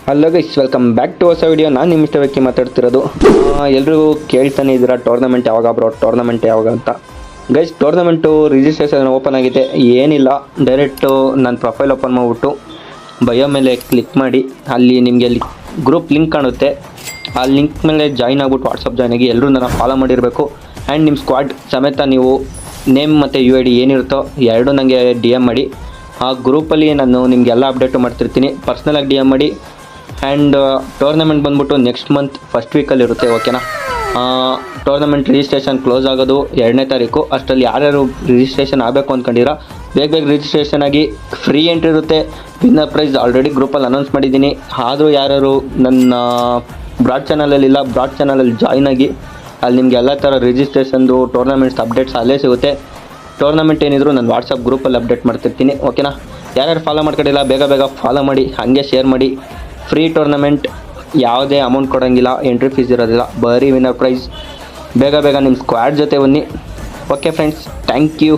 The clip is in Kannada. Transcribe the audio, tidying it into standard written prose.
Hello guys, welcome back to ಹೊಸ ವಿಡಿಯೋ. ನಾನು ನಿಮ್ಮ ಇಷ್ಟ ವ್ಯಕ್ತಿ ಮಾತಾಡ್ತಿರೋದು. ಎಲ್ಲರೂ ಕೇಳ್ತಾನೆ ಇದ್ದೀರಾ ಟೂರ್ನಮೆಂಟ್ ಯಾವಾಗ ಬ್ರೋ, ಟೂರ್ನಮೆಂಟ್ ಯಾವಾಗ ಅಂತ. ಗೈಸ್, ಟೂರ್ನಮೆಂಟು ರಿಜಿಸ್ಟ್ರೇಷನ್ ಓಪನ್ ಆಗಿದೆ. ಏನಿಲ್ಲ, ಡೈರೆಕ್ಟು ನನ್ನ ಪ್ರೊಫೈಲ್ ಓಪನ್ ಮಾಡಿಬಿಟ್ಟು ಬಯೋ ಮೇಲೆ ಕ್ಲಿಕ್ ಮಾಡಿ, ಅಲ್ಲಿ ನಿಮಗೆ ಅಲ್ಲಿ ಗ್ರೂಪ್ ಲಿಂಕ್ ಕಾಣುತ್ತೆ. ಆ ಲಿಂಕ್ ಮೇಲೆ ಜಾಯ್ನ್ ಆಗ್ಬಿಟ್ಟು ವಾಟ್ಸಪ್ ಜಾಯ್ನ್ ಆಗಿ ಎಲ್ಲರೂ ನನ್ನ ಫಾಲೋ ಮಾಡಿರಬೇಕು. ಆ್ಯಂಡ್ ನಿಮ್ಮ ಸ್ಕ್ವಾಡ್ ಸಮೇತ ನೀವು ನೇಮ್ ಮತ್ತು ಯು ಐ ಡಿ ಏನಿರುತ್ತೋ ಎರಡೂ ನನಗೆ ಡಿ ಎಮ್ ಮಾಡಿ. ಆ ಗ್ರೂಪಲ್ಲಿ ನಾನು ನಿಮಗೆಲ್ಲ ಅಪ್ಡೇಟು ಮಾಡ್ತಿರ್ತೀನಿ. ಪರ್ಸ್ನಲಾಗಿ ಡಿ ಎಮ್ ಮಾಡಿ. ಆ್ಯಂಡ್ ಟೂರ್ನಮೆಂಟ್ ಬಂದ್ಬಿಟ್ಟು ನೆಕ್ಸ್ಟ್ ಮಂತ್ ಫಸ್ಟ್ ವೀಕಲ್ಲಿ ಇರುತ್ತೆ, ಓಕೆನಾ. ಟೂರ್ನಮೆಂಟ್ ರಿಜಿಸ್ಟ್ರೇಷನ್ ಕ್ಲೋಸ್ ಆಗೋದು 2ನೇ ತಾರೀಕು. ಅಷ್ಟರಲ್ಲಿ ಯಾರ್ಯಾರು ರಿಜಿಸ್ಟ್ರೇಷನ್ ಆಗಬೇಕು ಅಂದ್ಕೊಂಡಿರ ಬೇಗ ರಿಜಿಸ್ಟ್ರೇಷನ್ ಆಗಿ. ಫ್ರೀ ಎಂಟ್ರಿ ಇರುತ್ತೆ. ವಿನ್ನರ್ ಪ್ರೈಸ್ ಆಲ್ರೆಡಿ ಗ್ರೂಪಲ್ಲಿ ಅನೌನ್ಸ್ ಮಾಡಿದ್ದೀನಿ. ಆದರೂ ಯಾರ್ಯಾರು ನನ್ನ ಬ್ರಾಡ್ ಚಾನಲಲ್ಲಿಲ್ಲ, ಬ್ರಾಡ್ ಚಾನಲಲ್ಲಿ ಜಾಯ್ನ್ ಆಗಿ. ಅಲ್ಲಿ ನಿಮಗೆ ಎಲ್ಲ ಥರ ರಿಜಿಸ್ಟ್ರೇಷನ್ದು ಟೂರ್ನಮೆಂಟ್ಸ್ ಅಪ್ಡೇಟ್ಸ್ ಅಲ್ಲೇ ಸಿಗುತ್ತೆ. ಟೂರ್ನಮೆಂಟ್ ಏನಿದ್ರು ನಾನು ವಾಟ್ಸಪ್ ಗ್ರೂಪಲ್ಲಿ ಅಪ್ಡೇಟ್ ಮಾಡ್ತಿರ್ತೀನಿ, ಓಕೆನಾ. ಯಾರ್ಯಾರು ಫಾಲೋ ಮಾಡ್ಕೊಂಡಿಲ್ಲ ಬೇಗ ಫಾಲೋ ಮಾಡಿ, ಹಾಗೆ ಶೇರ್ ಮಾಡಿ. ಫ್ರೀ ಟೂರ್ನಮೆಂಟ್, ಯಾವುದೇ ಅಮೌಂಟ್ ಕೊಡೋಂಗಿಲ್ಲ, ಎಂಟ್ರಿ ಫೀಸ್ ಇರೋದಿಲ್ಲ, ಬರೀ ವಿನ್ನರ್ ಪ್ರೈಸ್. ಬೇಗ ನಿಮ್ಮ ಸ್ಕ್ವಾಡ್ ಜೊತೆ ಬನ್ನಿ. Okay friends, thank you.